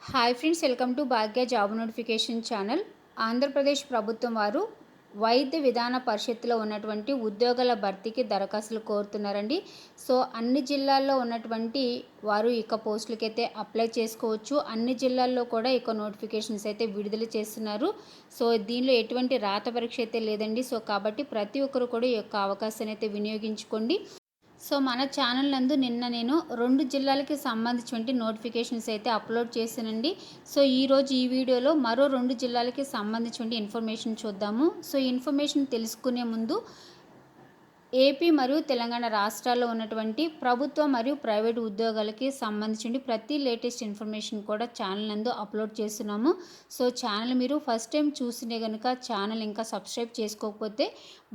Hi friends, welcome to Bhagya job notification channel. Andhra Pradesh ప్రభుత్వం వారు వైద్య విధాన పరిషత్తులో ఉన్నటువంటి ఉద్యోగాల భర్తీకి దరఖాస్తులు కోరుతున్నారండి. సో అన్ని జిల్లాల్లో ఉన్నటువంటి వారు ఇక పోస్టులకైతే అప్లై చేసుకోవచ్చు. అన్ని జిల్లాల్లో కూడా ఇక నోటిఫికేషన్స్ అయితే విడుదల చేస్తున్నారు. సో దీనిలో ఎటువంటి రాత పరీక్ష అయితే లేదండి. సో కాబట్టి ప్రతి ఒక్కరు కూడా ఈ యొక్క అవకాశాన్ని అయితే వినియోగించుకోండి. సో మన ఛానల్ నందు నిన్న నేను 2 జిల్లాలకి సంబంధించినటువంటి నోటిఫికేషన్స్ అయితే అప్లోడ్ చేశానండి. సో ఈరోజు ఈ వీడియోలో మరో 2 జిల్లాలకి సంబంధించినటువంటి ఇన్ఫర్మేషన్ చూద్దాము. సో ఇన్ఫర్మేషన్ తెలుసుకునే ముందు ఏపీ మరియు తెలంగాణ రాష్ట్రాల్లో ఉన్నటువంటి ప్రభుత్వ మరియు ప్రైవేట్ ఉద్యోగాలకి సంబంధించి ప్రతి లేటెస్ట్ ఇన్ఫర్మేషన్ కూడా ఛానల్ నందు అప్లోడ్ చేస్తున్నాము. సో ఛానల్ మీరు ఫస్ట్ టైం చూసినే కనుక ఛానల్ ఇంకా సబ్స్క్రైబ్ చేసుకోకపోతే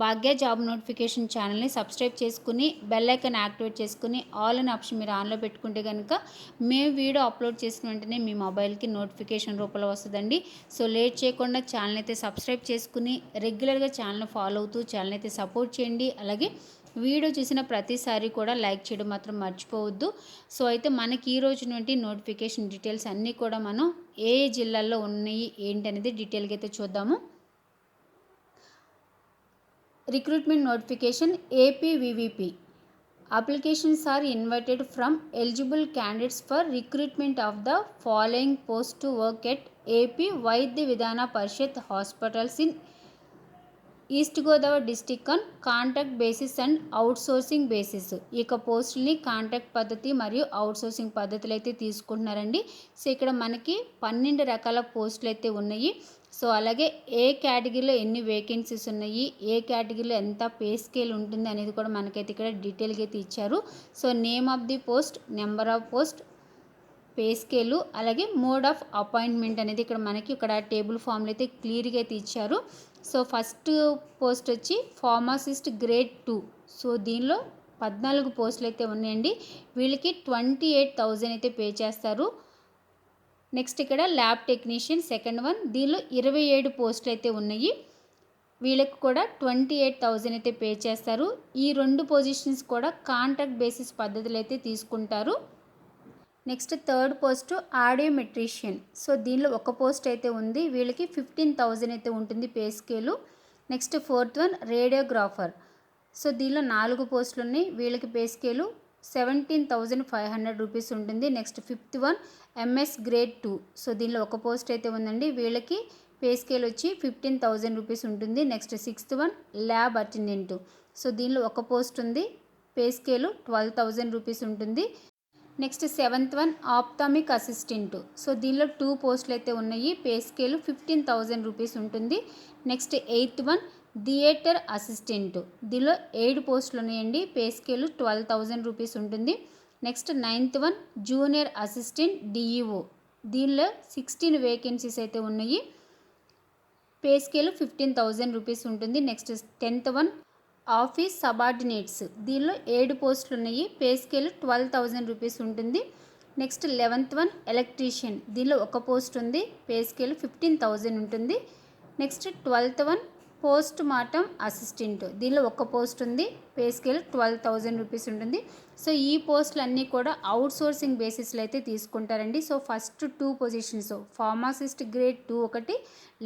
భాగ్య జాబ్ నోటిఫికేషన్ ఛానల్ని సబ్స్క్రైబ్ చేసుకుని బెల్ ఐకాన్ యాక్టివేట్ చేసుకుని ఆల్ అనే ఆప్షన్ మీరు ఆన్లో పెట్టుకుంటే కనుక మేము వీడియో అప్లోడ్ చేసిన వెంటనే మీ మొబైల్కి నోటిఫికేషన్ రూపంలో వస్తుందండి. సో లేట్ చేయకుండా ఛానల్ అయితే సబ్స్క్రైబ్ చేసుకుని రెగ్యులర్గా ఛానల్ ఫాలో అవుతూ ఛానల్ అయితే సపోర్ట్ చేయండి. అలాగే వీడియో చూసిన ప్రతిసారి కూడా లైక్ చేయడం మాత్రం మర్చిపోవద్దు. సో అయితే మనకి ఈ రోజు నుండి నోటిఫికేషన్ డీటెయిల్స్ అన్నీ కూడా మనం ఏ జిల్లాల్లో ఉన్నాయి ఏంటి అనేది డీటెయిల్గా అయితే చూద్దాము. Recruitment notification APVVP applications are invited from eligible candidates for recruitment of the following post to work at AP Vaidya Vidhana Parishad hospitals in east Godavari district on contract basis and outsourcing basis. ఈ యొక్క పోస్టుల్ని contract పద్ధతి మరియు outsourcing పద్ధతులు అయితే తీసుకుంటున్నారండి. So ఇక్కడ మనకి 12 రకాల పోస్టులు అయితే ఉన్నాయి. సో అలాగే ఏ కేటగిరీలో ఎన్ని వేకెన్సీస్ ఉన్నాయి, ఏ కేటగిరీలో ఎంత పే స్కేల్ ఉంటుంది అనేది కూడా మనకైతే ఇక్కడ డీటెయిల్గా అయితే ఇచ్చారు. So name of the post, number of post, pay scale, అలాగే మోడ్ ఆఫ్ అపాయింట్మెంట్ అనేది ఇక్కడ టేబుల్ ఫామ్లో అయితే క్లియర్గా అయితే ఇచ్చారు. సో ఫస్ట్ పోస్ట్ వచ్చి ఫార్మసిస్ట్ గ్రేడ్ 2. సో దీనిలో 14 పోస్టులు అయితే ఉన్నాయండి. వీళ్ళకి 28,000 అయితే పే చేస్తారు. నెక్స్ట్ ఇక్కడ ల్యాబ్ టెక్నీషియన్ సెకండ్ వన్, దీనిలో 27 పోస్టులు అయితే ఉన్నాయి. వీళ్ళకి కూడా 28,000 అయితే పే చేస్తారు. ఈ 2 పొజిషన్స్ కూడా కాంట్రాక్ట్ బేసిస్ పద్ధతులు అయితే తీసుకుంటారు. Next third post audiometrician. So దీనిలో ఒక పోస్ట్ అయితే ఉంది. వీళ్ళకి 15,000 అయితే ఉంటుంది pay scale. Next fourth one radiographer. So దీనిలో 4 పోస్టులు ఉన్నాయి. వీళ్ళకి పే స్కేలు 17,500 రూపీస్ ఉంటుంది. Next fifth one MS grade 2. So దీనిలో ఒక పోస్ట్ అయితే ఉందండి. వీళ్ళకి పే స్కేల్ వచ్చి 15,000 రూపీస్ ఉంటుంది. Next sixth one lab attendant. So దీనిలో ఒక పోస్ట్ ఉంది. పే స్కేలు 12,000 రూపీస్ ఉంటుంది. Next seventh one ophthalmic assistant. So దీనిలో 2 పోస్టులు అయితే ఉన్నాయి. పే స్కేలు 15,000 రూపీస్ ఉంటుంది. Next eighth one theatre assistant. దీనిలో 7 పోస్టులు ఉన్నాయండి. పే స్కేలు 12,000 రూపీస్ ఉంటుంది. Next ninth one junior assistant DEO. దీనిలో 16 వేకెన్సీస్ అయితే ఉన్నాయి. పే స్కేలు 15,000 రూపీస్ ఉంటుంది. Next 10th one office subordinates. దీనిలో 7 పోస్టులు ఉన్నాయి. పే స్కేల్ 12,000 రూపీస్ ఉంటుంది. Next 11th one electrician. దీనిలో ఒక పోస్ట్ ఉంది. పే స్కేల్ 15,000 ఉంటుంది. Next 12th one post mortem assistant. దీనిలో ఒక పోస్ట్ ఉంది. పే స్కేల్ 12,000 రూపీస్ ఉంటుంది. సో ఈ పోస్టులు అన్నీ కూడా అవుట్సోర్సింగ్ బేసిస్లో అయితే తీసుకుంటారండి. So first 2 positions pharmacist grade 2 ఒకటి,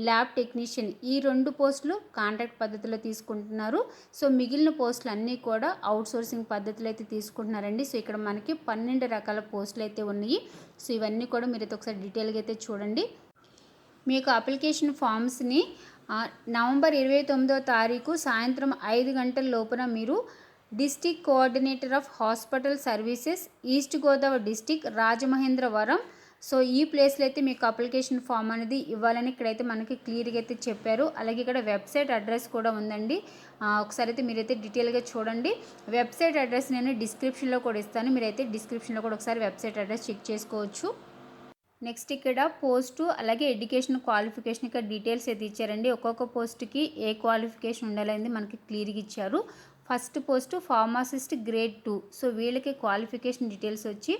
ల్యాబ్ టెక్నీషియన్, ఈ 2 పోస్టులు కాంట్రాక్ట్ పద్ధతిలో తీసుకుంటున్నారు. సో మిగిలిన పోస్టులు అన్నీ కూడా అవుట్సోర్సింగ్ పద్ధతిలో అయితే తీసుకుంటున్నారండి. సో ఇక్కడ మనకి 12 రకాల పోస్టులు అయితే ఉన్నాయి. సో ఇవన్నీ కూడా మీరు అయితే ఒకసారి డీటెయిల్గా అయితే చూడండి. మీకు అప్లికేషన్ ఫామ్స్ని నవంబర్ 29వ తారీఖు సాయంత్రం 5 గంటల లోపున మీరు district coordinator of hospital services east Godavari district Rajamahendravaram. So ఈ ప్లేస్లో అయితే మీకు అప్లికేషన్ ఫామ్ అనేది ఇవ్వాలని ఇక్కడైతే మనకి క్లియర్గా అయితే చెప్పారు. అలాగే ఇక్కడ వెబ్సైట్ అడ్రస్ కూడా ఉందండి. ఒకసారి అయితే మీరైతే డీటెయిల్గా చూడండి. వెబ్సైట్ అడ్రస్ నేను డిస్క్రిప్షన్లో కూడా ఇస్తాను. మీరైతే డిస్క్రిప్షన్లో కూడా ఒకసారి వెబ్సైట్ అడ్రస్ చెక్ చేసుకోవచ్చు. నెక్స్ట్ ఇక్కడ పోస్టు అలాగే ఎడ్యుకేషన్ క్వాలిఫికేషన్ ఇక్కడ డీటెయిల్స్ అయితే ఇచ్చారండి. ఒక్కొక్క పోస్ట్కి ఏ క్వాలిఫికేషన్ ఉండాలనేది మనకి క్లియర్గా ఇచ్చారు. First post pharmacist grade 2. So వీళ్ళకి క్వాలిఫికేషన్ డీటెయిల్స్ వచ్చి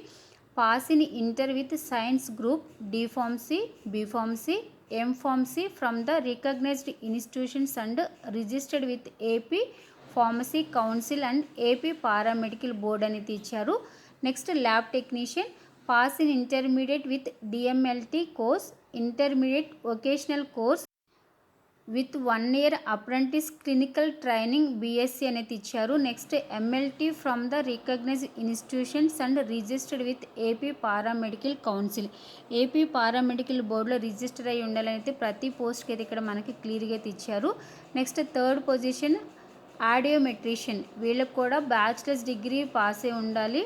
pass in inter with science group, D pharmacy, B pharmacy, M pharmacy from the recognised institutions and registered with AP pharmacy council and AP paramedical board అనేది ఇచ్చారు. Next lab technician pass in intermediate with DMLT course, intermediate vocational course with 1 year apprentice clinical training BSc అనేది ఇచ్చారు. Next MLT from the recognised institutions and registered with AP paramedical council. AP paramedical బోర్డులో register అయి ఉండాలని అయితే ప్రతి పోస్ట్కి అయితే ఇక్కడ మనకి క్లియర్గా అయితే ఇచ్చారు. నెక్స్ట్ థర్డ్ పొజిషన్ ఆడియోమెట్రిషియన్, వీళ్ళకి కూడా బ్యాచిలర్స్ డిగ్రీ పాస్ అయి ఉండాలి.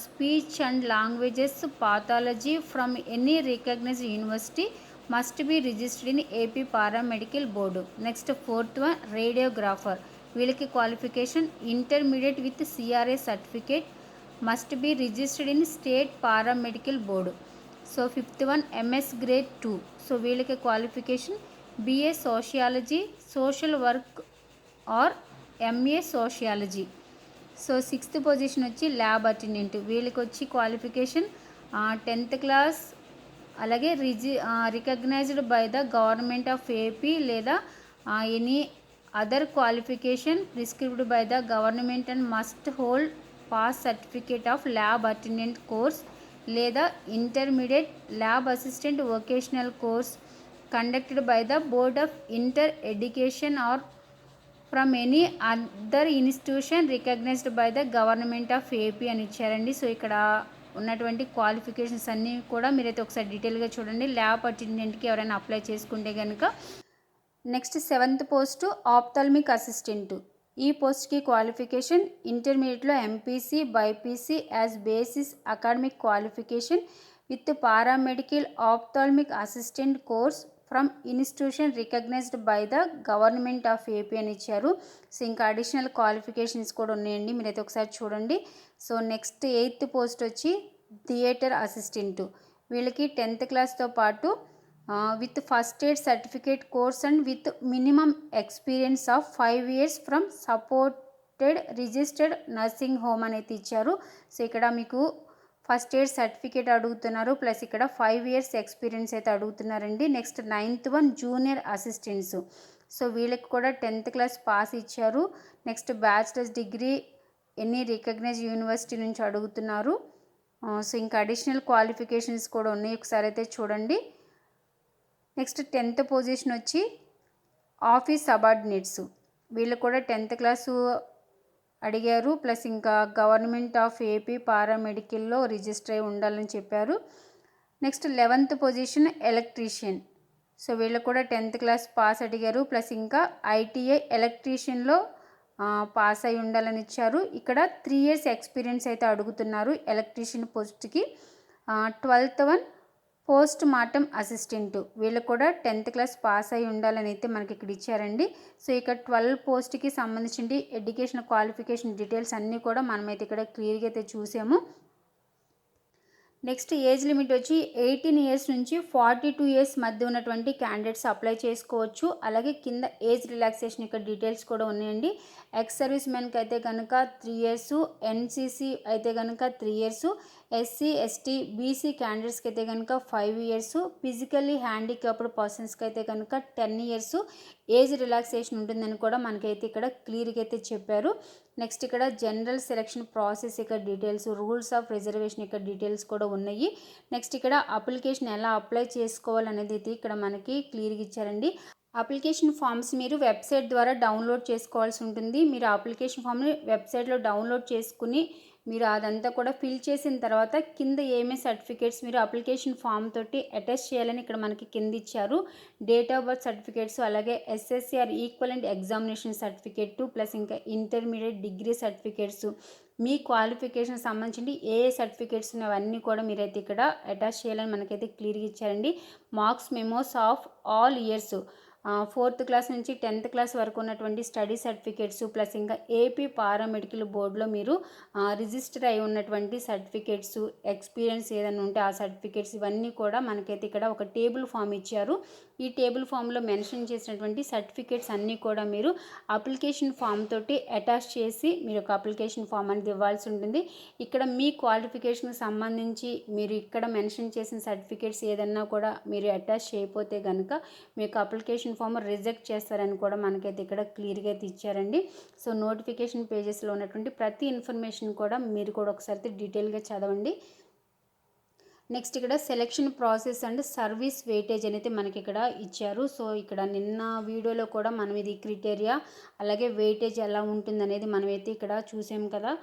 Speech and languages pathology from any recognised university must be registered in AP paramedical board. Next fourth one radiographer, వీళ్ళకి qualification intermediate with CRA certificate must be registered in state paramedical board. So fifth one MS grade 2, so వీళ్ళకి qualification BA sociology social work or MA sociology. So sixth position వచ్చి lab attendant, వీళ్ళకి వచ్చి qualification 10th class, అలాగే recognised by the government of AP లేదా any other qualification prescribed by the government and must hold pass certificate of lab attendant course లేదా intermediate lab assistant vocational course conducted by the board of inter education or from any other institution recognised by the government of AP అని ఇచ్చారండి. So ఇక్కడ ఉన్నటువంటి qualifications అన్నీ కూడా మీరైతే ఒకసారి డీటెయిల్గా చూడండి. ల్యాబ్ అటెండెంట్కి ఎవరైనా అప్లై చేసుకుంటే కనుక. నెక్స్ట్ 7th పోస్ట్ ఆప్థల్మిక్ అసిస్టెంట్, ఈ పోస్ట్కి క్వాలిఫికేషన్ ఇంటర్మీడియట్లో MPC BiPC as basis academic qualification with paramedical ophthalmic assistant course from institution recognised by the government of AP అని ఇచ్చారు. సో ఇంకా అడిషనల్ క్వాలిఫికేషన్స్ కూడా ఉన్నాయండి, మీరైతే ఒకసారి చూడండి. సో నెక్స్ట్ 8th పోస్ట్ వచ్చి థియేటర్ అసిస్టెంట్, వీళ్ళకి 10th క్లాస్తో పాటు with first aid certificate course and with minimum experience of 5 years from supported registered nursing home అనేది ఇచ్చారు. సో ఇక్కడ మీకు ఫస్ట్ ఎయిడ్ సర్టిఫికేట్ అడుగుతున్నారు, ప్లస్ ఇక్కడ 5 years ఎక్స్పీరియన్స్ అయితే అడుగుతున్నారండి. Next 9th one junior assistants, so వీళ్ళకి కూడా 10th క్లాస్ పాస్ ఇచ్చారు. Next bachelors degree any recognise university నుంచి అడుగుతున్నారు. సో ఇంకా అడిషనల్ క్వాలిఫికేషన్స్ కూడా ఉన్నాయి, ఒకసారి అయితే చూడండి. నెక్స్ట్ 10th పొజిషన్ వచ్చి ఆఫీస్ సబార్డినేట్స్, వీళ్ళు కూడా 10th క్లాసు అడిగారు, ప్లస్ ఇంకా గవర్నమెంట్ ఆఫ్ ఏపీ పారామెడికల్లో రిజిస్టర్ అయి ఉండాలని చెప్పారు. Next 11th position electrician, so వీళ్ళు కూడా 10th క్లాస్ పాస్ అడిగారు, ప్లస్ ఇంకా ఐటీఐ ఎలక్ట్రీషియన్లో పాస్ అయి ఉండాలని ఇచ్చారు. ఇక్కడ 3 years ఎక్స్పీరియన్స్ అయితే అడుగుతున్నారు ఎలక్ట్రీషియన్ పోస్ట్కి. 12th one post mortem assistant, వీళ్ళు కూడా 10th క్లాస్ పాస్ అయి ఉండాలని అయితే మనకి ఇక్కడ ఇచ్చారండి. సో ఇక్కడ 12 పోస్ట్కి సంబంధించి ఎడ్యుకేషన్ క్వాలిఫికేషన్ డీటెయిల్స్ అన్నీ కూడా మనమైతే ఇక్కడ క్లియర్గా అయితే చూసాము. నెక్స్ట్ ఏజ్ లిమిట్ వచ్చి 18 years నుంచి 42 years మధ్య ఉన్నటువంటి క్యాండిడేట్స్ అప్లై చేసుకోవచ్చు. అలాగే కింద ఏజ్ రిలాక్సేషన్ యొక్క డీటెయిల్స్ కూడా ఉన్నాయండి. ఎక్స్ సర్వీస్ మెన్కి అయితే కనుక 3 years, ఎన్సీసీ అయితే కనుక 3 years, ఎస్సీ ఎస్టీ బీసీ క్యాండిడేట్స్కి అయితే కనుక 5 years, ఫిజికల్లీ హ్యాండిక్యాప్డ్ పర్సన్స్కి అయితే కనుక 10 years ఏజ్ రిలాక్సేషన్ ఉంటుందని కూడా మనకైతే ఇక్కడ క్లియర్గా అయితే చెప్పారు. నెక్స్ట్ ఇక్కడ జనరల్ సెలక్షన్ ప్రాసెస్ యొక్క డీటెయిల్స్, రూల్స్ ఆఫ్ రిజర్వేషన్ యొక్క డీటెయిల్స్ కూడా ఉన్నాయి. నెక్స్ట్ ఇక్కడ అప్లికేషన్ ఎలా అప్లై చేసుకోవాలనేది ఇక్కడ మనకి క్లియర్గా ఇచ్చారండి. అప్లికేషన్ ఫామ్స్ మీరు వెబ్సైట్ ద్వారా డౌన్లోడ్ చేసుకోవాల్సి ఉంటుంది. మీరు అప్లికేషన్ ఫామ్ని వెబ్సైట్లో డౌన్లోడ్ చేసుకుని మీరు అదంతా కూడా ఫిల్ చేసిన తర్వాత కింద ఏమేమి సర్టిఫికేట్స్ మీరు అప్లికేషన్ ఫామ్ తోటి అటాచ్ చేయాలని ఇక్కడ మనకి కింద ఇచ్చారు. డేట్ ఆఫ్ బర్త్ సర్టిఫికేట్స్, అలాగే SSCR equivalent examination certificate, plus ఇంకా ఇంటర్మీడియట్ డిగ్రీ సర్టిఫికేట్స్, మీ క్వాలిఫికేషన్ సంబంధించి ఏ సర్టిఫికేట్స్ అవన్నీ కూడా మీరైతే ఇక్కడ అటాచ్ చేయాలని మనకైతే క్లియర్గా ఇచ్చారండి. Marks memos of all years, 4th class నుంచి 10th క్లాస్ వరకు ఉన్నటువంటి స్టడీ సర్టిఫికేట్స్, ప్లస్ ఇంకా ఏపీ పారామెడికల్ బోర్డులో మీరు రిజిస్టర్ అయి ఉన్నటువంటి సర్టిఫికేట్స్, ఎక్స్పీరియన్స్ ఏదైనా ఉంటే ఆ సర్టిఫికేట్స్ ఇవన్నీ కూడా మనకైతే ఇక్కడ ఒక టేబుల్ ఫామ్ ఇచ్చారు. ఈ టేబుల్ ఫామ్లో మెన్షన్ చేసినటువంటి సర్టిఫికేట్స్ అన్నీ కూడా మీరు అప్లికేషన్ ఫామ్ తోటి అటాచ్ చేసి మీరు ఒక అప్లికేషన్ ఫామ్ అనేది ఇవ్వాల్సి ఉంటుంది. ఇక్కడ మీ క్వాలిఫికేషన్కి సంబంధించి మీరు ఇక్కడ మెన్షన్ చేసిన సర్టిఫికేట్స్ ఏదన్నా కూడా మీరు అటాచ్ చేయకపోతే కనుక మీకు అప్లికేషన్ ఫామ్ రిజెక్ట్ చేస్తారని కూడా మనకైతే ఇక్కడ క్లియర్గా అయితే ఇచ్చారండి. సో నోటిఫికేషన్ పేజెస్లో ఉన్నటువంటి ప్రతి ఇన్ఫర్మేషన్ కూడా మీరు కూడా ఒకసారి డీటెయిల్గా చదవండి. నెక్స్ట్ ఇక్కడ selection process and service weightage అనేది మనకి ఇక్కడ ఇచ్చారు. సో ఇక్కడ నిన్న వీడియోలో కూడా మనం ఇది క్రైటీరియా అలాగే వెయిటేజ్ ఎలా ఉంటుందనేది మనమైతే ఇక్కడ చూసాం కదా.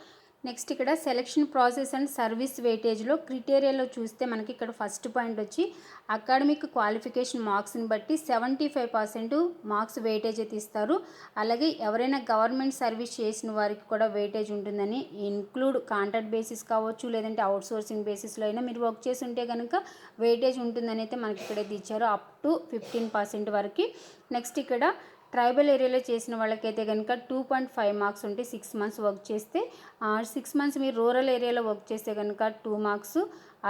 నెక్స్ట్ ఇక్కడ సెలక్షన్ ప్రాసెస్ అండ్ సర్వీస్ వెయిటేజ్లో క్రైటీరియాలో చూస్తే మనకి ఇక్కడ ఫస్ట్ పాయింట్ వచ్చి అకాడమిక్ క్వాలిఫికేషన్ మార్క్స్ని బట్టి 75% మార్క్స్ వెయిటేజ్ అయితే ఇస్తారు. అలాగే ఎవరైనా గవర్నమెంట్ సర్వీస్ చేసిన వారికి కూడా వెయిటేజ్ ఉంటుందని, ఇన్క్లూడ్ కాంట్రాక్ట్ బేసిస్ కావచ్చు లేదంటే అవుట్సోర్సింగ్ బేసిస్లో అయినా మీరు వర్క్ చేసి ఉంటే కనుక వెయిటేజ్ ఉంటుందని అయితే మనకి ఇక్కడైతే ఇచ్చారు, అప్ టు 15% వరకు. నెక్స్ట్ ఇక్కడ ట్రైబల్ ఏరియాలో చేసిన వాళ్ళకైతే కనుక 2.5 మార్క్స్ ఉంటే 6 మంత్స్ వర్క్ చేస్తే, 6 మంత్స్ మీరు రూరల్ ఏరియాలో వర్క్ చేస్తే కనుక 2 మార్క్స్,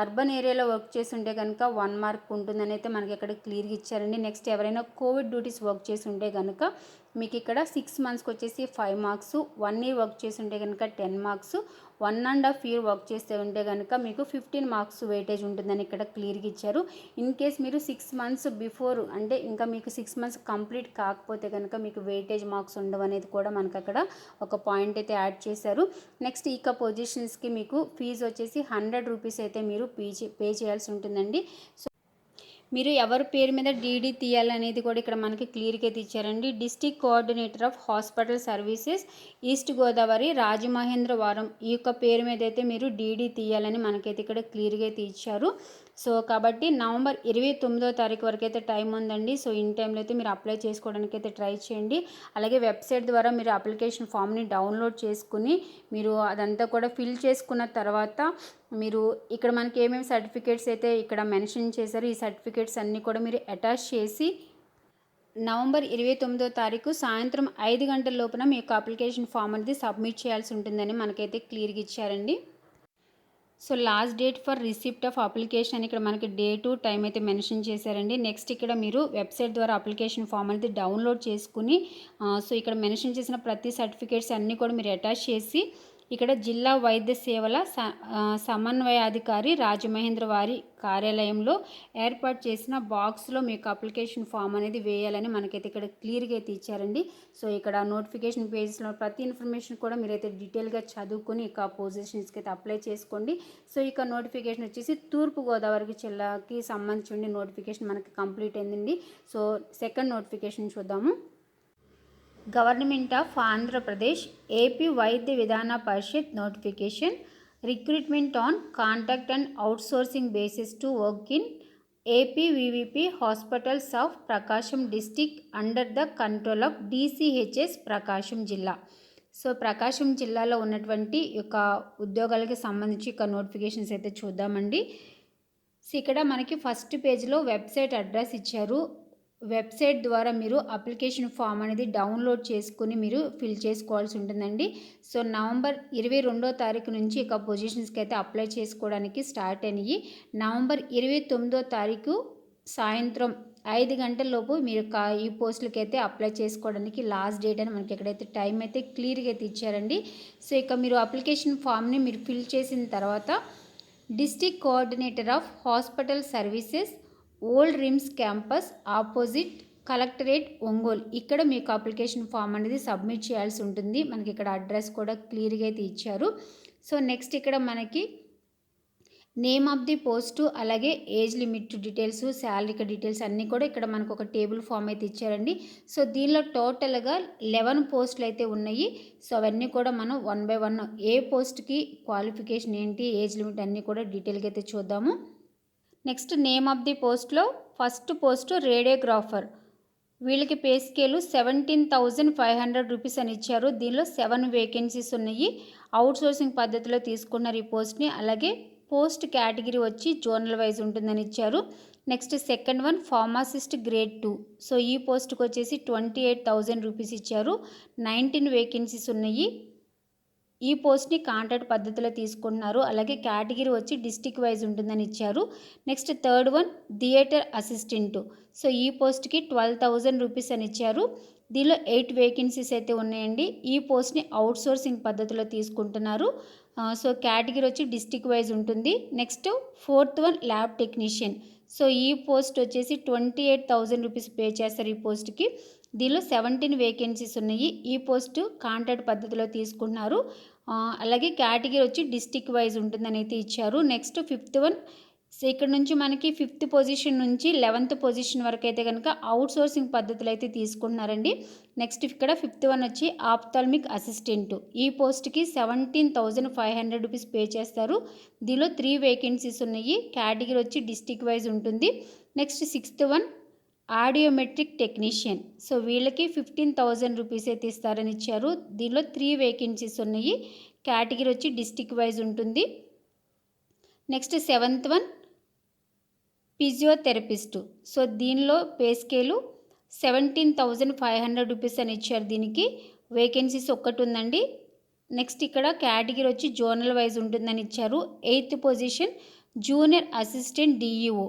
అర్బన్ ఏరియాలో వర్క్ చేసి ఉంటే కనుక 1 మార్క్ ఉంటుందని అయితే మనకి ఇక్కడ క్లియర్గా ఇచ్చారండి. నెక్స్ట్ ఎవరైనా కోవిడ్ డ్యూటీస్ వర్క్ చేసి ఉంటే కనుక మీకు ఇక్కడ 6 మంత్స్కి వచ్చేసి 5 మార్క్స్, 1 ఇయర్ వర్క్ చేసి ఉంటే కనుక 10 మార్క్స్, 1.5 ఇయర్ వర్క్ చేస్తే ఉంటే కనుక మీకు 15 మార్క్స్ వెయిటేజ్ ఉంటుందని ఇక్కడ క్లియర్గా ఇచ్చారు. ఇన్ కేస్ మీరు 6 మంత్స్ బిఫోర్ అంటే ఇంకా మీకు 6 మంత్స్ కంప్లీట్ కాకపోతే కనుక మీకు వెయిటేజ్ మార్క్స్ ఉండవు అనేది కూడా మనకు అక్కడ ఒక పాయింట్ అయితే యాడ్ చేశారు. నెక్స్ట్ ఇక పొజిషన్స్కి మీకు ఫీజు వచ్చేసి 100 రూపీస్ అయితే మీరు పే చేయాల్సి ఉంటుందండి. సో మీరు ఎవరి పేరు మీద డీడీ తీయాలనేది కూడా ఇక్కడ మనకి క్లియర్గా అయితే ఇచ్చారండి. District coordinator of hospital services east Godavari Rajamahendravaram ఈ యొక్క పేరు మీద అయితే మీరు డీడీ తీయాలని మనకైతే ఇక్కడ క్లియర్గా అయితే ఇచ్చారు. సో కాబట్టి నవంబర్ 29వ తారీఖు వరకు అయితే టైం ఉందండి. సో ఇన్ టైంలో అయితే మీరు అప్లై చేసుకోవడానికి అయితే ట్రై చేయండి. అలాగే వెబ్సైట్ ద్వారా మీరు అప్లికేషన్ ఫామ్ని డౌన్లోడ్ చేసుకుని మీరు అదంతా కూడా ఫిల్ చేసుకున్న తర్వాత మీరు ఇక్కడ మనకి ఏమేమి సర్టిఫికేట్స్ అయితే ఇక్కడ మెన్షన్ చేశారు, ఈ సర్టిఫికేట్స్ అన్నీ కూడా మీరు అటాచ్ చేసి నవంబర్ 29వ తారీఖు సాయంత్రం 5 గంటల లోపున మీ యొక్క అప్లికేషన్ ఫామ్ అనేది సబ్మిట్ చేయాల్సి ఉంటుందని మనకైతే క్లియర్గా ఇచ్చారండి. So last date for receipt of application అని ఇక్కడ మనకి డేటు టైం అయితే మెన్షన్ చేశారండి. నెక్స్ట్ ఇక్కడ మీరు వెబ్సైట్ ద్వారా అప్లికేషన్ ఫామ్ అనేది డౌన్లోడ్ చేసుకుని సో ఇక్కడ మెన్షన్ చేసిన ప్రతి సర్టిఫికేట్స్ అన్నీ కూడా మీరు అటాచ్ చేసి ఇక్కడ జిల్లా వైద్య సేవల సమన్వయాధికారి రాజమహేంద్ర వారి కార్యాలయంలో ఏర్పాటు చేసిన బాక్స్లో మీకు అప్లికేషన్ ఫామ్ అనేది వేయాలని మనకైతే ఇక్కడ క్లియర్గా అయితే ఇచ్చారండి. సో ఇక్కడ నోటిఫికేషన్ పేజెస్లో ప్రతి ఇన్ఫర్మేషన్ కూడా మీరైతే డీటెయిల్గా చదువుకొని ఇక పొజిషన్స్కి అయితే అప్లై చేసుకోండి. సో ఇక నోటిఫికేషన్ వచ్చేసి తూర్పుగోదావరి జిల్లాకి సంబంధించి నోటిఫికేషన్ మనకి కంప్లీట్ అయిందండి. సో సెకండ్ నోటిఫికేషన్ చూద్దాము. Government of Andhra Pradesh AP Vaidya Vidhana Parishad notification recruitment on contract and outsourcing basis to work in APVVP hospitals of Prakasam district under the control of DCHS Prakasam జిల్లా. సో ప్రకాశం జిల్లాలో ఉన్నటువంటి యొక్క ఉద్యోగాలకి సంబంధించి ఇక నోటిఫికేషన్స్ అయితే చూద్దామండి. సో ఇక్కడ మనకి ఫస్ట్ పేజ్లో వెబ్సైట్ అడ్రస్ ఇచ్చారు. వెబ్సైట్ ద్వారా మీరు అప్లికేషన్ ఫామ్ అనేది డౌన్లోడ్ చేసుకుని మీరు ఫిల్ చేసుకోవాల్సి ఉంటుందండి. సో నవంబర్ 22వ తారీఖు నుంచి ఇక పొజిషన్స్కి అయితే అప్లై చేసుకోవడానికి స్టార్ట్ అయినాయి. నవంబర్ 29వ తారీఖు సాయంత్రం 5 గంటల లోపు మీరు ఈ పోస్టులకి అయితే అప్లై చేసుకోవడానికి లాస్ట్ డేట్ అని మనకి ఎక్కడైతే టైం అయితే క్లియర్గా అయితే ఇచ్చారండి. సో ఇక మీరు అప్లికేషన్ ఫామ్ని మీరు ఫిల్ చేసిన తర్వాత district coordinator of hospital services old RIMS campus opposite collectorate Ongole ఇక్కడ మీకు అప్లికేషన్ ఫామ్ అనేది సబ్మిట్ చేయాల్సి ఉంటుంది. మనకి ఇక్కడ అడ్రస్ కూడా క్లియర్గా అయితే ఇచ్చారు. సో నెక్స్ట్ ఇక్కడ మనకి నేమ్ ఆఫ్ ది పోస్టు అలాగే age limit details salary details అన్నీ కూడా ఇక్కడ మనకు ఒక టేబుల్ ఫామ్ అయితే ఇచ్చారండి. సో దీనిలో టోటల్గా 11 పోస్టులు అయితే ఉన్నాయి. సో అవన్నీ కూడా మనం 1 by 1 ఏ పోస్ట్కి క్వాలిఫికేషన్ ఏంటి ఏజ్ లిమిట్ అన్నీ కూడా డీటెయిల్గా అయితే చూద్దాము. నెక్స్ట్ నేమ్ ఆఫ్ ది పోస్ట్లో ఫస్ట్ పోస్టు రేడియోగ్రాఫర్, వీళ్ళకి పే స్కేలు 17,500 రూపీస్ అని ఇచ్చారు. దీనిలో 7 వేకెన్సీస్ ఉన్నాయి. అవుట్సోర్సింగ్ పద్ధతిలో తీసుకున్నారు ఈ పోస్ట్ని. అలాగే పోస్ట్ కేటగిరీ వచ్చి జోనల్ వైజ్ ఉంటుందని ఇచ్చారు. Next second one pharmacist grade 2. So ఈ పోస్ట్కి వచ్చేసి 28,000 రూపీస్ ఇచ్చారు. 19 వేకెన్సీస్ ఉన్నాయి. ఈ పోస్ట్ని కాంట్రాక్ట్ పద్ధతిలో తీసుకుంటున్నారు. అలాగే కేటగిరీ వచ్చి డిస్టిక్ వైజ్ ఉంటుందని ఇచ్చారు. Next third one theatre assistant. So ఈ పోస్ట్కి 12,000 రూపీస్ అని ఇచ్చారు. దీనిలో 8 వేకెన్సీస్ అయితే ఉన్నాయండి. ఈ పోస్ట్ని అవుట్సోర్సింగ్ పద్ధతిలో తీసుకుంటున్నారు. సో కేటగిరీ వచ్చి డిస్టిక్ వైజ్ ఉంటుంది. Next fourth one lab technician. So ఈ పోస్ట్ వచ్చేసి 28,000 రూపీస్ పే చేస్తారు ఈ పోస్ట్కి. దీనిలో 17 వేకెన్సీస్ ఉన్నాయి. ఈ పోస్ట్ కాంట్రాక్ట్ పద్ధతిలో తీసుకుంటున్నారు. అలాగే కేటగిరీ వచ్చి డిస్టిక్ వైజ్ ఉంటుందని అయితే ఇచ్చారు. నెక్స్ట్ ఫిఫ్త్ వన్ సో ఇక్కడ నుంచి మనకి 5th పొజిషన్ నుంచి 11th పొజిషన్ వరకు అయితే కనుక అవుట్ సోర్సింగ్ పద్ధతులు అయితే తీసుకుంటున్నారండి. నెక్స్ట్ ఇక్కడ 5th వన్ వచ్చి ఆప్థాల్మిక్ అసిస్టెంట్. ఈ పోస్ట్కి 17,500 రూపీస్ పే చేస్తారు. దీనిలో 3 వేకెన్సీస్ ఉన్నాయి. కేటగిరీ వచ్చి డిస్టిక్ వైజ్ ఉంటుంది. Next 6th one audiometric technician. So వీళ్ళకి 15,000 రూపీస్ అయితే ఇస్తారని ఇచ్చారు. దీనిలో 3 వేకెన్సీస్ ఉన్నాయి. కేటగిరీ వచ్చి డిస్టిక్ వైజ్ ఉంటుంది. Next 7th one physiotherapist. So దీనిలో పే స్కేలు 17,500 రూపీస్ అని ఇచ్చారు. దీనికి వేకెన్సీస్ ఒక్కటి ఉందండి. నెక్స్ట్ ఇక్కడ కేటగిరీ వచ్చి జోనల్ వైజ్ ఉంటుందని ఇచ్చారు. 8th position junior assistant DEO.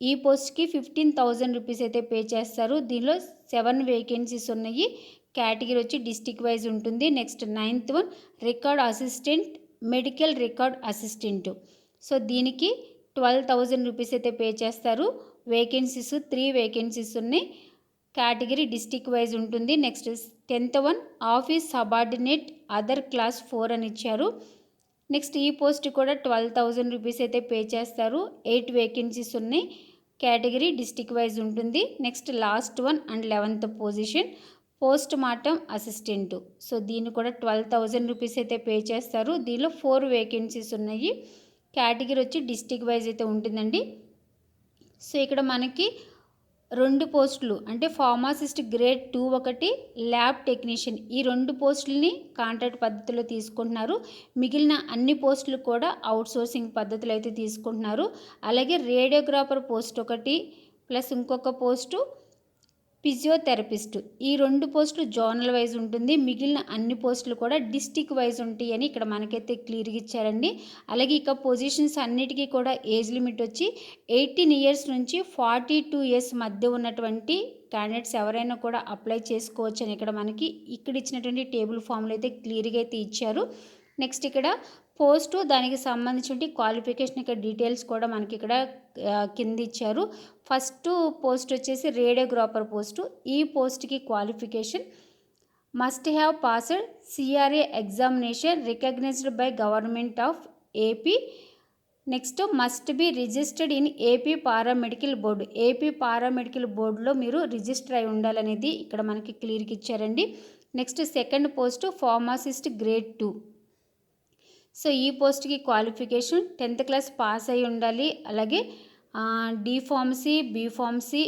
ఈ పోస్ట్కి 15,000 రూపీస్ అయితే పే చేస్తారు. దీనిలో 7 వేకెన్సీస్ ఉన్నాయి. కేటగిరీ వచ్చి డిస్టిక్ వైజ్ ఉంటుంది. Next 9th one record assistant medical record assistant. So దీనికి 12,000 రూపీస్ అయితే పే చేస్తారు. వేకెన్సీస్ 3 వేకెన్సీస్ ఉన్నాయి. కేటగిరీ డిస్టిక్ వైజ్ ఉంటుంది. Next 10th one office subordinate other class 4 అని ఇచ్చారు. నెక్స్ట్ ఈ పోస్ట్ కూడా 12,000 రూపీస్ అయితే పే చేస్తారు. 8 వేకెన్సీస్ ఉన్నాయి. కేటగిరీ డిస్టిక్ వైజ్ ఉంటుంది. Next last one and 11th position post mortem assistant. So దీన్ని కూడా 12,000 రూపీస్ అయితే పే చేస్తారు. దీనిలో 4 వేకెన్సీస్ ఉన్నాయి. కేటగిరీ వచ్చి డిస్టిక్ వైజ్ అయితే ఉంటుందండి. సో ఇక్కడ మనకి 2 పోస్టులు అంటే ఫార్మాసిస్ట్ గ్రేడ్ 2 ఒకటి, ల్యాబ్ టెక్నీషియన్, ఈ 2 పోస్టులని కాంట్రాక్ట్ పద్ధతిలో తీసుకుంటున్నారు. మిగిలిన అన్ని పోస్టులు కూడా అవుట్ సోర్సింగ్ పద్ధతిలో అయితే తీసుకుంటున్నారు. అలాగే రేడియోగ్రాఫర్ పోస్ట్ ఒకటి ప్లస్ ఇంకొక పోస్టు ఫిజియోథెరపిస్ట్. ఈ 2 పోస్టులు జోనల్ వైజ్ ఉంటుంది. మిగిలిన అన్ని పోస్టులు కూడా డిస్టిక్ వైజ్ ఉంటాయి అని ఇక్కడ మనకైతే క్లియర్గా ఇచ్చారండి. అలాగే ఇక పొజిషన్స్ అన్నిటికీ కూడా ఏజ్ లిమిట్ వచ్చి 18 ఇయర్స్ నుంచి 42 ఇయర్స్ మధ్య ఉన్నటువంటి క్యాండిడేట్స్ ఎవరైనా కూడా అప్లై చేసుకోవచ్చు అని ఇక్కడ మనకి ఇక్కడ ఇచ్చినటువంటి టేబుల్ ఫామ్లో అయితే క్లియర్గా అయితే ఇచ్చారు. నెక్స్ట్ ఇక్కడ పోస్టు దానికి సంబంధించిన క్వాలిఫికేషన్ ఇక్కడ డీటెయిల్స్ కూడా మనకి ఇక్కడ కింద ఇచ్చారు. ఫస్ట్ పోస్ట్ వచ్చేసి రేడియోగ్రాఫర్ పోస్టు. ఈ పోస్ట్కి qualification must have passed CRA examination recognised by government of AP. Next must be registered in AP paramedical board. AP paramedical బోర్డులో మీరు రిజిస్టర్ అయి ఉండాలనేది ఇక్కడ మనకి క్లియర్గా ఇచ్చారండి. Next second post pharmacist grade 2. So ఈ పోస్ట్కి క్వాలిఫికేషన్ 10th క్లాస్ పాస్ అయి ఉండాలి. అలాగే డి ఫార్మసీ బి ఫార్మసీ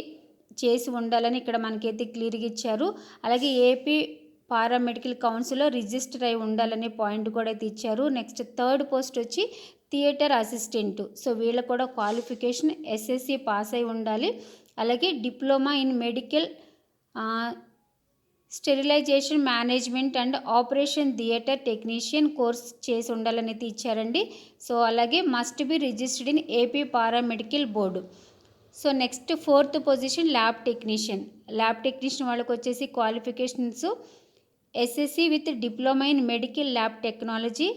చేసి ఉండాలని ఇక్కడ మనకైతే క్లియర్గా ఇచ్చారు. అలాగే ఏపీ పారామెడికల్ కౌన్సిల్లో రిజిస్టర్ అయి ఉండాలనే పాయింట్ కూడా అయితే ఇచ్చారు. నెక్స్ట్ థర్డ్ పోస్ట్ వచ్చి థియేటర్ అసిస్టెంట్. సో వీళ్ళకు కూడా క్వాలిఫికేషన్ ఎస్ఎస్సి పాస్ అయి ఉండాలి. అలాగే diploma in medical sterilisation management and operation theatre technician course చేసి ఉండాలని అయితే ఇచ్చారండి. సో అలాగే must be registered in AP paramedical board. So next 4th position lab technician. Lab technician వాళ్ళకి వచ్చేసి qualifications SSC with diploma in medical lab technology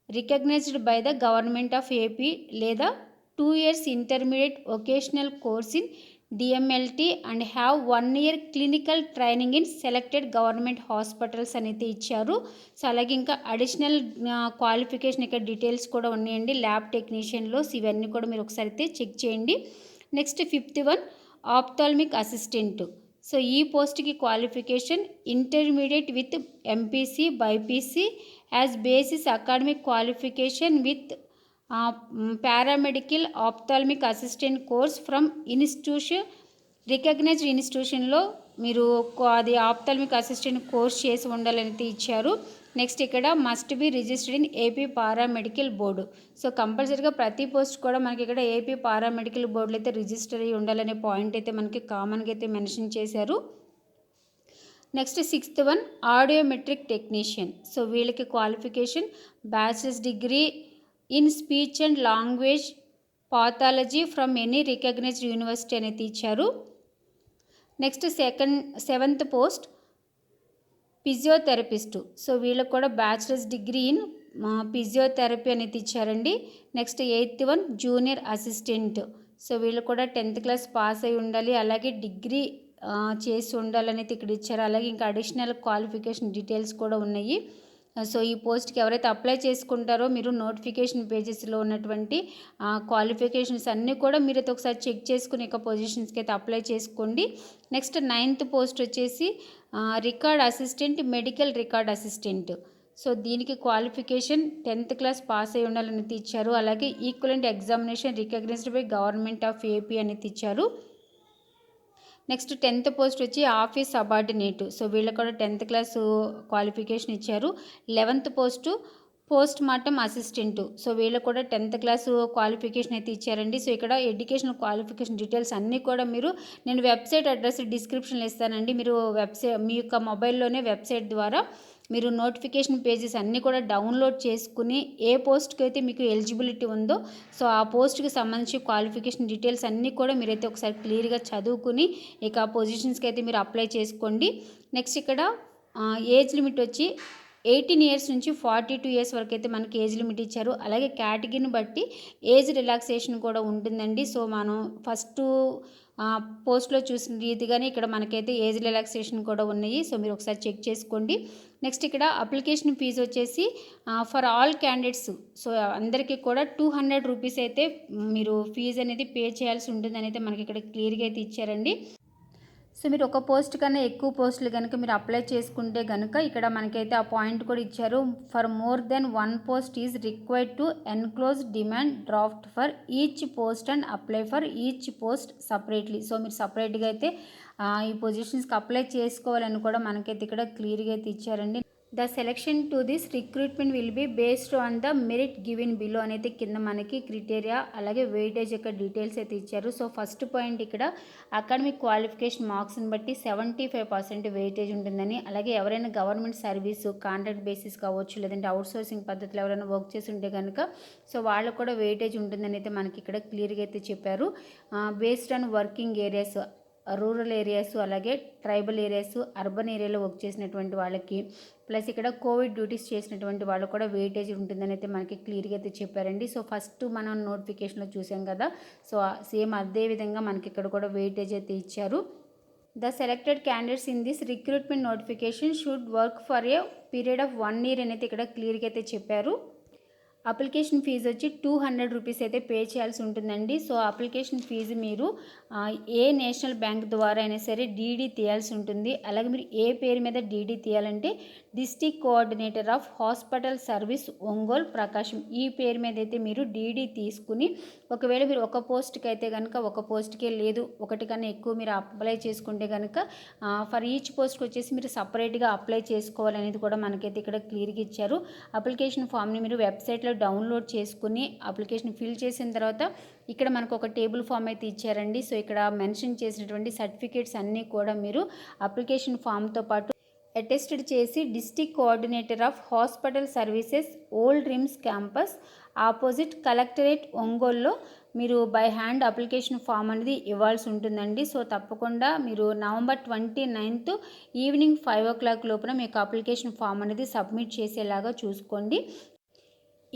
recognised by the government of AP లేదా 2 years intermediate vocational course in DMLT and have 1 year clinical training in selected government hospitals అనేది ఇచ్చారు. So అలాగే ఇంకా additional qualification ఇక్కడ details కూడా ఉన్నాయండి lab టెక్నీషియన్లో. So ఇవన్నీ కూడా మీరు ఒకసారి అయితే చెక్ చేయండి. Next 5th one ophthalmic assistant. So ఈ పోస్ట్కి qualification intermediate with MPC BiPC as basis academic qualification with paramedical ophthalmic assistant course from institution recognised ఇన్స్టిట్యూషన్లో మీరు అది ఆప్థాల్మిక్ అసిస్టెంట్ కోర్స్ చేసి ఉండాలని ఇచ్చారు. నెక్స్ట్ ఇక్కడ must be registered in AP paramedical board. So కంపల్సరీగా ప్రతి పోస్ట్ కూడా మనకి ఇక్కడ ఏపీ పారామెడికల్ బోర్డులో అయితే రిజిస్టర్ అయ్యి ఉండాలనే పాయింట్ అయితే మనకి కామన్గా అయితే మెన్షన్ చేశారు. Next 6th one audiometric technician. So వీళ్ళకి qualification bachelor's degree in speech and language pathology from any recognised university అనేది ఇచ్చారు. Next 7th post physiotherapist. So వీళ్ళకి కూడా బ్యాచిలర్స్ డిగ్రీ ఇన్ ఫిజియోథెరపీ అనేది ఇచ్చారండి. Next 8th one junior assistant. So వీళ్ళు కూడా 10th class pass అయి ఉండాలి. అలాగే డిగ్రీ చేసి ఉండాలనేది ఇక్కడ ఇచ్చారు. అలాగే ఇంకా అడిషనల్ క్వాలిఫికేషన్ డీటెయిల్స్ కూడా ఉన్నాయి. సో ఈ పోస్ట్కి ఎవరైతే అప్లై చేసుకుంటారో మీరు నోటిఫికేషన్ పేజెస్లో ఉన్నటువంటి క్వాలిఫికేషన్స్ అన్నీ కూడా మీరైతే ఒకసారి చెక్ చేసుకుని ఇక పొజిషన్స్కి అయితే అప్లై చేసుకోండి. నెక్స్ట్ 9th పోస్ట్ వచ్చేసి record assistant, medical record assistant. So దీనికి క్వాలిఫికేషన్ 10th క్లాస్ పాస్ అయి ఉండాలని ఇచ్చారు. అలాగే equivalent examination recognised by government of AP అని ఇచ్చారు. నెక్స్ట్ 10th పోస్ట్ వచ్చి ఆఫీస్ సబార్డినేట్. సో వీళ్ళకి కూడా 10th క్లాస్ క్వాలిఫికేషన్ ఇచ్చారు. 11th post mortem assistant. So వీళ్ళకి కూడా 10th క్లాస్ క్వాలిఫికేషన్ అయితే ఇచ్చారండి. సో ఇక్కడ ఎడ్యుకేషనల్ క్వాలిఫికేషన్ డీటెయిల్స్ అన్నీ కూడా నేను వెబ్సైట్ అడ్రస్ డిస్క్రిప్షన్లో ఇస్తానండి. మీరు మీ యొక్క మొబైల్లోనే వెబ్సైట్ ద్వారా మీరు నోటిఫికేషన్ పేజెస్ అన్నీ కూడా డౌన్లోడ్ చేసుకుని ఏ పోస్ట్కి అయితే మీకు ఎలిజిబిలిటీ ఉందో సో ఆ పోస్ట్కి సంబంధించి క్వాలిఫికేషన్ డీటెయిల్స్ అన్నీ కూడా మీరైతే ఒకసారి క్లియర్గా చదువుకుని ఇక ఆ పొజిషన్స్కి అయితే మీరు అప్లై చేసుకోండి. నెక్స్ట్ ఇక్కడ ఏజ్ లిమిట్ వచ్చి 18 ఇయర్స్ నుంచి 42 ఇయర్స్ వరకు అయితే మనకి ఏజ్ లిమిట్ ఇచ్చారు. అలాగే కేటగిరీని బట్టి ఏజ్ రిలాక్సేషన్ కూడా ఉంటుందండి. సో మనం ఫస్ట్ పోస్ట్లో చూసిన రీతిగానే ఇక్కడ మనకైతే ఏజ్ రిలాక్సేషన్ కూడా ఉన్నాయి. సో మీరు ఒకసారి చెక్ చేసుకోండి. నెక్స్ట్ ఇక్కడ అప్లికేషన్ ఫీజు వచ్చేసి ఫర్ ఆల్ క్యాండిడేట్స్. సో అందరికీ కూడా 200 రూపీస్ అయితే మీరు ఫీజు అనేది పే చేయాల్సి ఉంటుందని అయితే మనకి ఇక్కడ క్లియర్గా అయితే ఇచ్చారండి. సో మీరు ఒక పోస్ట్ కన్నా ఎక్కువ పోస్టులు కనుక మీరు అప్లై చేసుకుంటే కనుక ఇక్కడ మనకైతే ఆ పాయింట్ కూడా ఇచ్చారు. For more than 1 post is required to enclose demand draft for each post and apply for each post separately. So మీరు సపరేట్గా అయితే ఈ పొజిషన్స్కి అప్లై చేసుకోవాలని కూడా మనకైతే ఇక్కడ క్లియర్గా అయితే ఇచ్చారండి. The selection to this recruitment will be based on the merit given below అనేది కింద మనకి క్రైటీరియా అలాగే వెయిటేజ్ యొక్క డీటెయిల్స్ అయితే ఇచ్చారు. సో ఫస్ట్ పాయింట్ ఇక్కడ అకాడమిక్ క్వాలిఫికేషన్ మార్క్స్ని బట్టి 75% వెయిటేజ్ ఉంటుందని, అలాగే ఎవరైనా గవర్నమెంట్ సర్వీసు కాంట్రాక్ట్ బేసిస్ కావచ్చు లేదంటే అవుట్సోర్సింగ్ పద్ధతిలో ఎవరైనా వర్క్ చేసి ఉంటే కనుక సో వాళ్ళకు కూడా వెయిటేజ్ ఉంటుందని అయితే మనకి ఇక్కడ క్లియర్గా అయితే చెప్పారు. Based on working areas, rural areas అలాగే ట్రైబల్ ఏరియాస్, అర్బన్ ఏరియాలో వర్క్ చేసినటువంటి వాళ్ళకి ప్లస్ ఇక్కడ కోవిడ్ డ్యూటీస్ చేసినటువంటి వాళ్ళు కూడా వెయిటేజ్ ఉంటుందని అయితే మనకి క్లియర్గా అయితే చెప్పారండి. సో ఫస్ట్ మనం నోటిఫికేషన్లో చూసాం కదా, సో సేమ్ అదే విధంగా మనకి ఇక్కడ కూడా వెయిటేజ్ అయితే ఇచ్చారు. The selected candidates in this recruitment notification should work for a period of 1 year అనేది ఇక్కడ క్లియర్గా అయితే చెప్పారు. అప్లికేషన్ ఫీజు వచ్చి 200 రూపీస్ అయితే పే చేయాల్సి ఉంటుందండి. సో అప్లికేషన్ ఫీజు మీరు ఏ నేషనల్ బ్యాంక్ ద్వారా అయినా సరే డీడీ తీయాల్సి ఉంటుంది. అలాగే మీరు ఏ పేరు మీద డీడీ తీయాలంటే district coordinator of hospital service Ongole Prakasam ఈ పేరు మీద అయితే మీరు డీడీ తీసుకుని ఒకవేళ మీరు ఒక పోస్ట్కి అయితే కనుక ఒక పోస్ట్కే లేదు ఒకటి కన్నా ఎక్కువ మీరు అప్లై చేసుకుంటే కనుక ఫర్ ఈచ్ పోస్ట్కి వచ్చేసి మీరు సపరేట్గా అప్లై చేసుకోవాలనేది కూడా మనకైతే ఇక్కడ క్లియర్గా ఇచ్చారు. అప్లికేషన్ ఫామ్ని మీరు వెబ్సైట్లో డౌన్లోడ్ చేసుకుని అప్లికేషన్ ఫిల్ చేసిన తర్వాత ఇక్కడ మనకు ఒక టేబుల్ ఫామ్ అయితే ఇచ్చారండి. సో ఇక్కడ మెన్షన్ చేసినటువంటి సర్టిఫికేట్స్ అన్నీ కూడా మీరు అప్లికేషన్ ఫామ్తో పాటు అటెస్టెడ్ చేసి district coordinator of hospital services old RIMS campus opposite collectorate ఒంగోలులో మీరు బై హ్యాండ్ అప్లికేషన్ ఫామ్ అనేది ఇవ్వాల్సి ఉంటుందండి. సో తప్పకుండా మీరు నవంబర్ 29th ఈవినింగ్ 5 o'clock లోపల మీకు అప్లికేషన్ ఫామ్ అనేది సబ్మిట్ చేసేలాగా చూసుకోండి.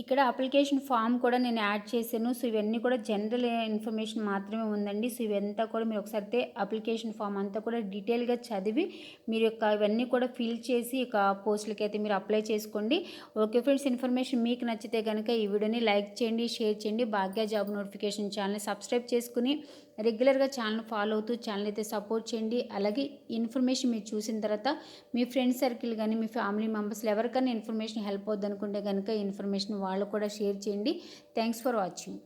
ఇక్కడ అప్లికేషన్ ఫామ్ కూడా నేను యాడ్ చేశాను. సో ఇవన్నీ కూడా జనరల్ ఇన్ఫర్మేషన్ మాత్రమే ఉందండి. సో ఇవంతా కూడా మీరు ఒకసారి అప్లికేషన్ ఫామ్ అంతా కూడా డీటెయిల్గా చదివి మీరు యొక్క ఇవన్నీ కూడా ఫిల్ చేసి ఇక పోస్టులకి అయితే మీరు అప్లై చేసుకోండి. ఓకే ఫ్రెండ్స్, ఇన్ఫర్మేషన్ మీకు నచ్చితే కనుక ఈ వీడియోని లైక్ చేయండి, షేర్ చేయండి. భాగ్య జాబ్ నోటిఫికేషన్ ఛానల్ని సబ్స్క్రైబ్ చేసుకుని రెగ్యులర్గా ఛానల్ ఫాలో అవుతూ ఛానల్ అయితే సపోర్ట్ చేయండి. అలాగే ఇన్ఫర్మేషన్ మీరు చూసిన తర్వాత మీ ఫ్రెండ్స్ సర్కిల్ కానీ మీ ఫ్యామిలీ మెంబర్స్లో ఎవరికైనా ఇన్ఫర్మేషన్ హెల్ప్ అవుద్ది అనుకుంటే కనుక ఇన్ఫర్మేషన్ వాళ్ళు కూడా షేర్ చేయండి. Thanks for watching.